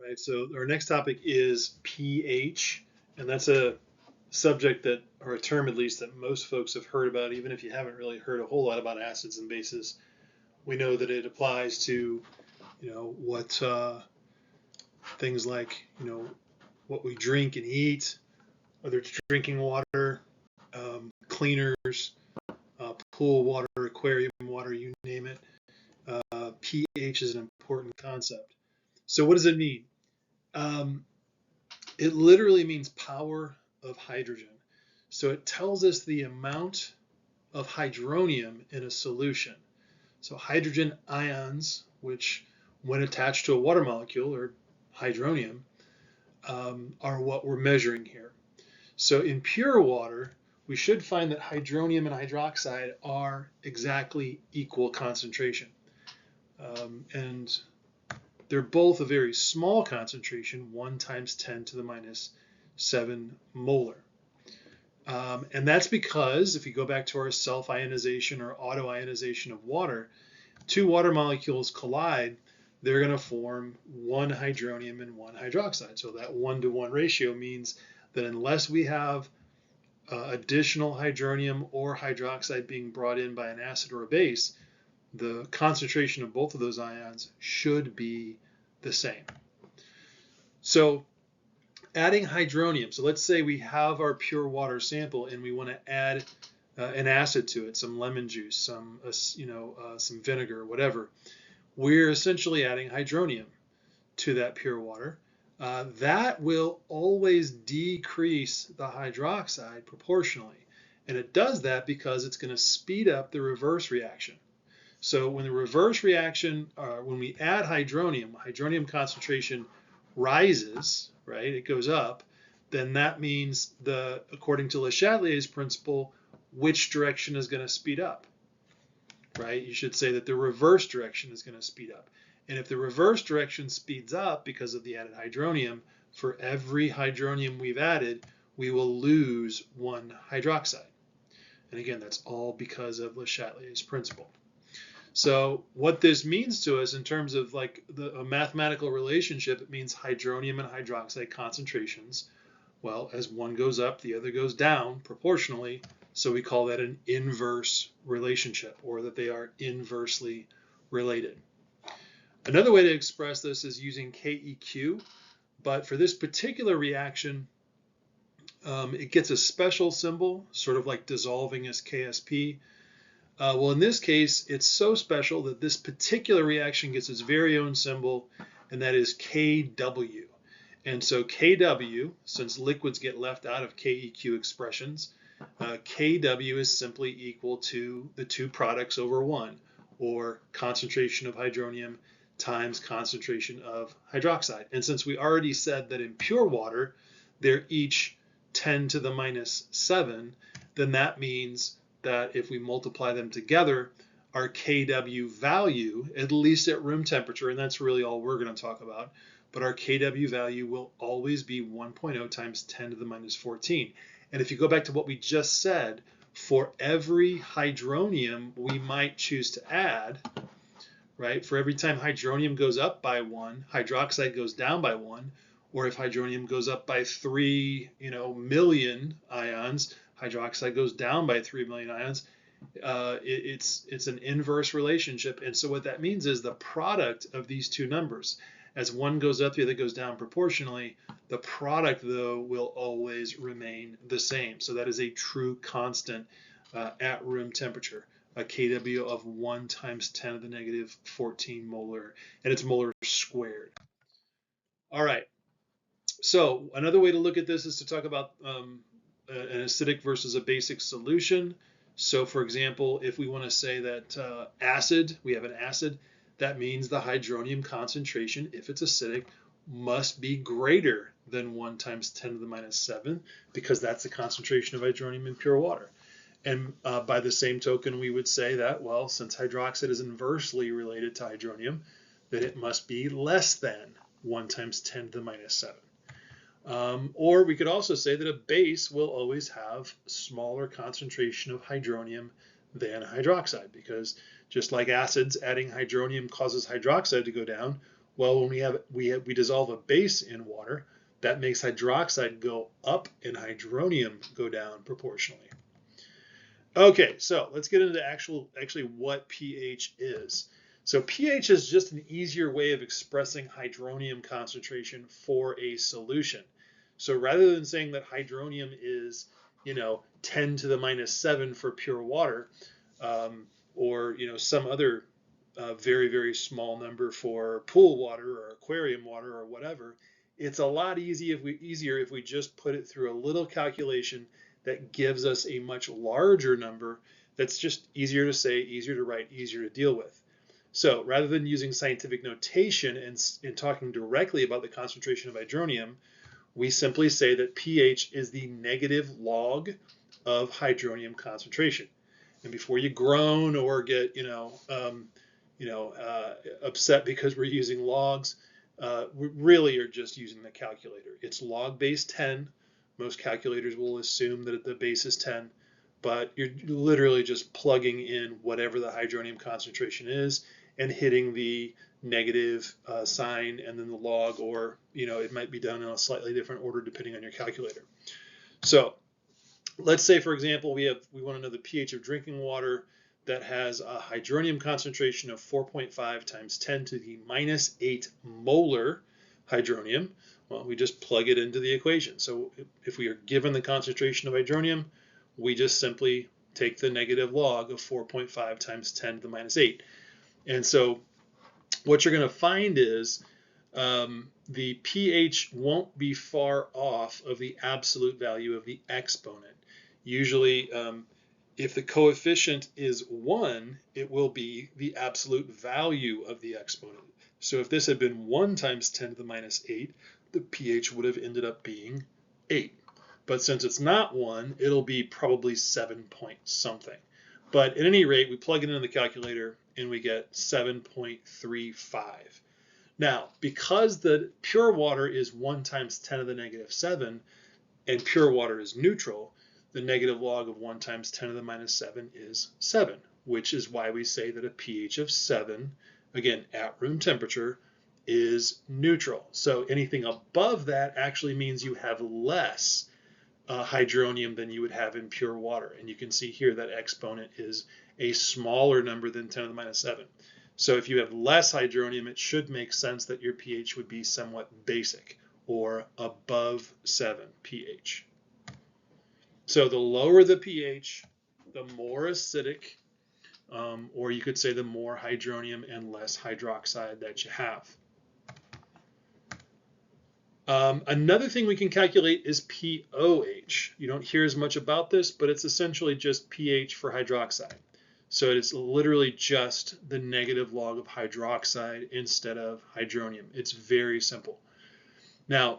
right? So our next topic is pH, and that's a subject that, or a term at least, that most folks have heard about, even if you haven't really heard a whole lot about acids and bases. We know that it applies to, what things like, what we drink and eat, whether it's drinking water, cleaners, pool water, aquarium water, you name it. pH is an important concept. So what does it mean? Um, it literally means power of hydrogen. So it tells us the amount of hydronium in a solution. So hydrogen ions, which when attached to a water molecule, or hydronium, are what we're measuring here. So in pure water, we should find that hydronium and hydroxide are exactly equal concentration. And they're both a very small concentration, 1 times 10 to the minus 7 molar. And that's because if you go back to our self-ionization or auto-ionization of water, two water molecules collide, they're going to form one hydronium and one hydroxide. So that 1-to-1 ratio means that unless we have additional hydronium or hydroxide being brought in by an acid or a base, the concentration of both of those ions should be the same. So adding hydronium, so let's say we have our pure water sample and we want to add an acid to it, some lemon juice, some vinegar, whatever. We're essentially adding hydronium to that pure water. That will always decrease the hydroxide proportionally. And it does that because it's going to speed up the reverse reaction. So when the reverse reaction, when we add hydronium concentration rises, right? It goes up. Then that means according to Le Chatelier's principle, which direction is going to speed up, right? You should say that the reverse direction is going to speed up. And if the reverse direction speeds up because of the added hydronium, for every hydronium we've added, we will lose one hydroxide. And again, that's all because of Le Chatelier's principle. So what this means to us in terms of like a mathematical relationship, it means hydronium and hydroxide concentrations. Well, as one goes up, the other goes down proportionally. So we call that an inverse relationship, or that they are inversely related. Another way to express this is using KEQ, but for this particular reaction, it gets a special symbol, sort of like dissolving as KSP. Well, in this case, it's so special that this particular reaction gets its very own symbol, and that is KW. And so KW, since liquids get left out of KEQ expressions, KW is simply equal to the two products over 1, or concentration of hydronium times concentration of hydroxide. And since we already said that in pure water, they're each 10 to the minus 7, then that means that if we multiply them together, our KW value, at least at room temperature, and that's really all we're going to talk about, but our KW value will always be 1.0 times 10 to the minus 14. And if you go back to what we just said, for every hydronium we might choose to add, right, for every time hydronium goes up by 1, hydroxide goes down by 1, or if hydronium goes up by 3 million ions, hydroxide goes down by 3 million ions. It's an inverse relationship. And so what that means is the product of these two numbers, as one goes up, the other goes down proportionally, the product, though, will always remain the same. So that is a true constant at room temperature, a KW of 1 times 10 to the negative 14 molar, and it's molar squared. All right. So another way to look at this is to talk about an acidic versus a basic solution. So for example, if we want to say that we have an acid, that means the hydronium concentration, if it's acidic, must be greater than 1 times 10 to the minus 7, because that's the concentration of hydronium in pure water. And by the same token, we would say that, well, since hydroxide is inversely related to hydronium, that it must be less than 1 times 10 to the minus 7. Or we could also say that a base will always have smaller concentration of hydronium than hydroxide, because just like acids, adding hydronium causes hydroxide to go down. Well, when we dissolve a base in water, that makes hydroxide go up and hydronium go down proportionally. Okay, so let's get into actually what pH is. So pH is just an easier way of expressing hydronium concentration for a solution. So rather than saying that hydronium is, 10 to the minus 7 for pure water, or some other very, very small number for pool water or aquarium water or whatever, it's a lot easier if we just put it through a little calculation that gives us a much larger number that's just easier to say, easier to write, easier to deal with. So rather than using scientific notation and talking directly about the concentration of hydronium, we simply say that pH is the negative log of hydronium concentration. And before you groan or get upset because we're using logs, we really are just using the calculator. It's log base 10. Most calculators will assume that the base is 10, but you're literally just plugging in whatever the hydronium concentration is and hitting the negative sign and then the log, or it might be done in a slightly different order depending on your calculator. So let's say, for example, we want to know the pH of drinking water that has a hydronium concentration of 4.5 times 10 to the minus 8 molar hydronium. Well, we just plug it into the equation. So if we are given the concentration of hydronium, we just simply take the negative log of 4.5 times 10 to the minus 8. And so what you're going to find is the pH won't be far off of the absolute value of the exponent. Usually, if the coefficient is 1, it will be the absolute value of the exponent. So if this had been 1 times 10 to the minus 8, the pH would have ended up being 8. But since it's not 1, it'll be probably 7 point something. But at any rate, we plug it into the calculator and we get 7.35. Now, because the pure water is 1 times 10 to the negative 7, and pure water is neutral, the negative log of 1 times 10 to the minus 7 is 7, which is why we say that a pH of 7, again, at room temperature, is neutral. So anything above that actually means you have less hydronium than you would have in pure water. And you can see here that exponent is a smaller number than 10 to the minus 7. So if you have less hydronium, it should make sense that your pH would be somewhat basic, or above 7 pH. So the lower the pH, the more acidic, or you could say the more hydronium and less hydroxide that you have. Another thing we can calculate is pOH. You don't hear as much about this, but it's essentially just pH for hydroxide. So it's literally just the negative log of hydroxide instead of hydronium. It's very simple. Now,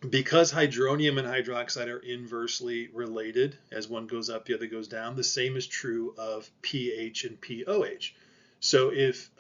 because hydronium and hydroxide are inversely related, as one goes up, the other goes down, the same is true of pH and pOH. So if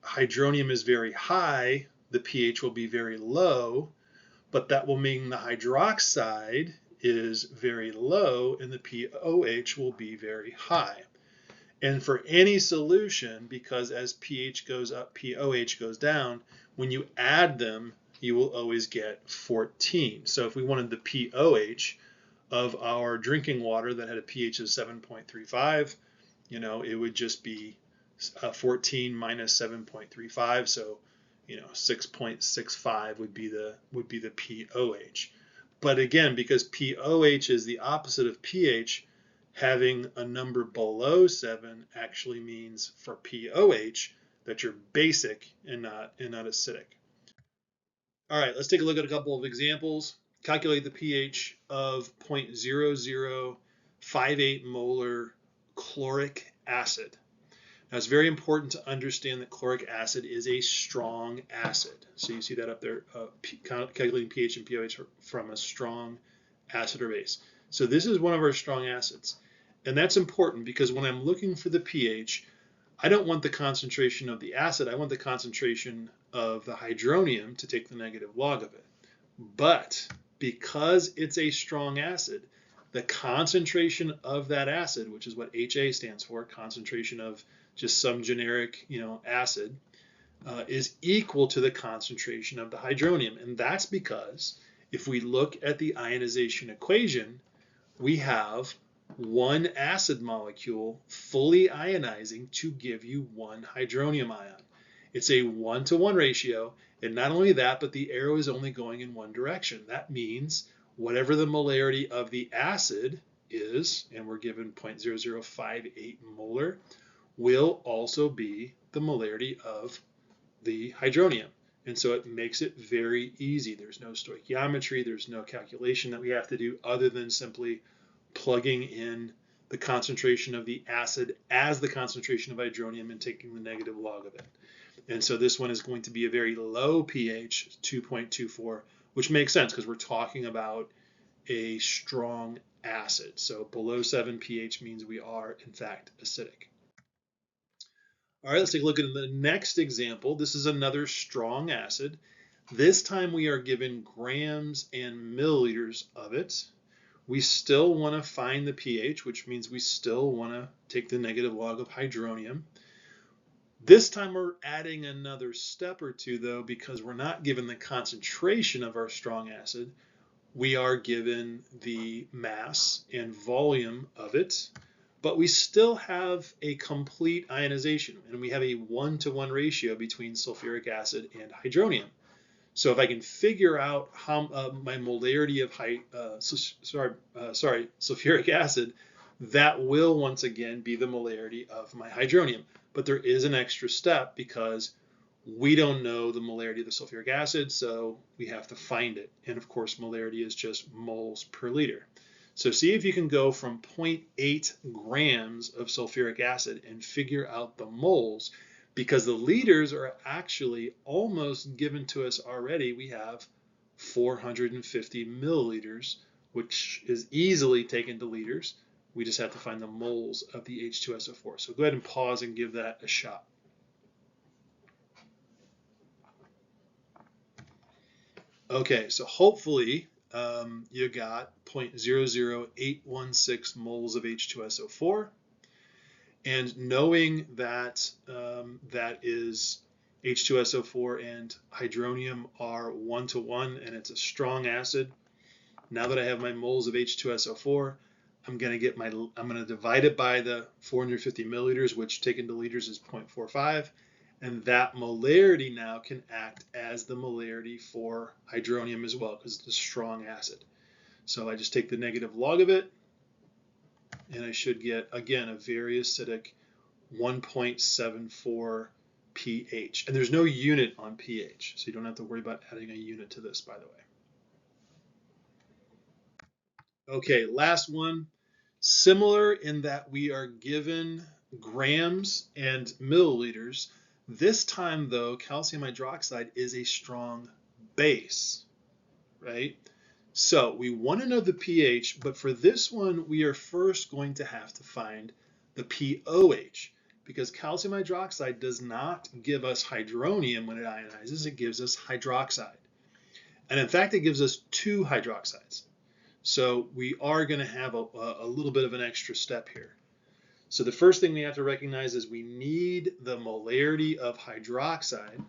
hydronium is very high, the pH will be very low, but that will mean the hydroxide is very low and the pOH will be very high. And for any solution, because as pH goes up, pOH goes down, when you add them, you will always get 14. So if we wanted the pOH of our drinking water that had a pH of 7.35, it would just be 14 minus 7.35, so 6.65 would be the pOH. But again, because pOH is the opposite of pH, having a number below 7 actually means for pOH that you're basic and not acidic. All right, let's take a look at a couple of examples. Calculate the pH of 0.0058 molar chloric acid. Now, it's very important to understand that chloric acid is a strong acid. So you see that up there, calculating pH and pOH from a strong acid or base. So this is one of our strong acids. And that's important because when I'm looking for the pH, I don't want the concentration of the acid. I want the concentration of the hydronium to take the negative log of it. But because it's a strong acid, the concentration of that acid, which is what HA stands for, concentration of just some generic, acid, is equal to the concentration of the hydronium. And that's because if we look at the ionization equation, we have one acid molecule fully ionizing to give you one hydronium ion. It's a 1-to-1 ratio, and not only that, but the arrow is only going in one direction. That means whatever the molarity of the acid is, and we're given 0.0058 molar, will also be the molarity of the hydronium. And so it makes it very easy. There's no stoichiometry, there's no calculation that we have to do other than simply plugging in the concentration of the acid as the concentration of hydronium and taking the negative log of it. And so this one is going to be a very low pH, 2.24, which makes sense because we're talking about a strong acid. So below 7 pH means we are, in fact, acidic. All right, let's take a look at the next example. This is another strong acid. This time we are given grams and milliliters of it. We still want to find the pH, which means we still want to take the negative log of hydronium. This time we're adding another step or two, though, because we're not given the concentration of our strong acid. We are given the mass and volume of it, but we still have a complete ionization, and we have a 1-to-1 ratio between sulfuric acid and hydronium. So if I can figure out how my molarity of sulfuric acid, that will once again be the molarity of my hydronium. But there is an extra step because we don't know the molarity of the sulfuric acid, so we have to find it. And of course, molarity is just moles per liter. So see if you can go from 0.8 grams of sulfuric acid and figure out the moles, because the liters are actually almost given to us already. We have 450 milliliters, which is easily taken to liters. We just have to find the moles of the H2SO4. So go ahead and pause and give that a shot. Okay, so hopefully you got 0.00816 moles of H2SO4. And knowing that that is H2SO4 and hydronium are 1-to-1 and it's a strong acid, now that I have my moles of H2SO4, I'm going to divide it by the 450 milliliters, which taken to liters is 0.45. And that molarity now can act as the molarity for hydronium as well, because it's a strong acid. So I just take the negative log of it, and I should get, again, a very acidic 1.74 pH. And there's no unit on pH, so you don't have to worry about adding a unit to this, by the way. Okay, last one. Similar in that we are given grams and milliliters. This time, though, calcium hydroxide is a strong base, right? So we want to know the pH, but for this one, we are first going to have to find the pOH, because calcium hydroxide does not give us hydronium when it ionizes, it gives us hydroxide. And in fact, it gives us 2 hydroxides. So we are going to have a little bit of an extra step here. So the first thing we have to recognize is we need the molarity of hydroxide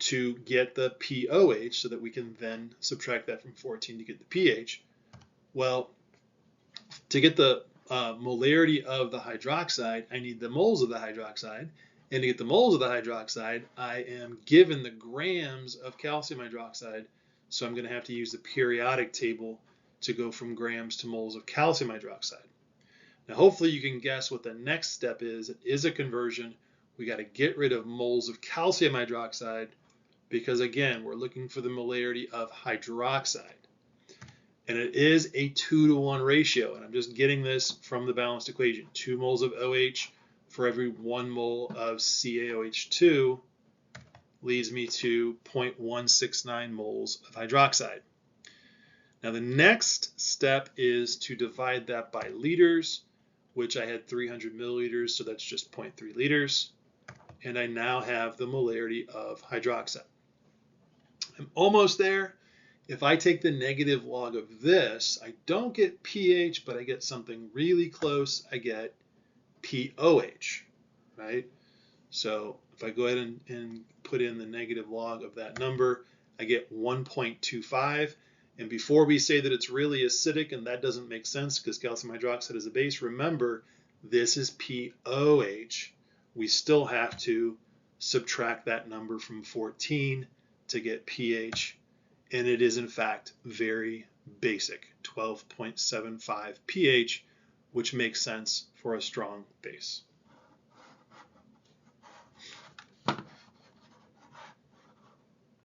to get the pOH, so that we can then subtract that from 14 to get the pH. Well, to get the molarity of the hydroxide, I need the moles of the hydroxide. And to get the moles of the hydroxide, I am given the grams of calcium hydroxide. So I'm going to have to use the periodic table to go from grams to moles of calcium hydroxide. Now, hopefully you can guess what the next step is. It is a conversion. We got to get rid of moles of calcium hydroxide because, again, we're looking for the molarity of hydroxide. And it is a 2-to-1 ratio. And I'm just getting this from the balanced equation. 2 moles of OH for every 1 mole of CaOH2 leads me to 0.169 moles of hydroxide. Now the next step is to divide that by liters, which I had 300 milliliters, so that's just 0.3 liters. And I now have the molarity of hydroxide. I'm almost there. If I take the negative log of this, I don't get pH, but I get something really close. I get POH, right? So if I go ahead and put in the negative log of that number, I get 1.25. And before we say that it's really acidic, and that doesn't make sense because calcium hydroxide is a base, remember this is POH. We still have to subtract that number from 14 to get pH, and it is in fact very basic, 12.75 pH, which makes sense for a strong base.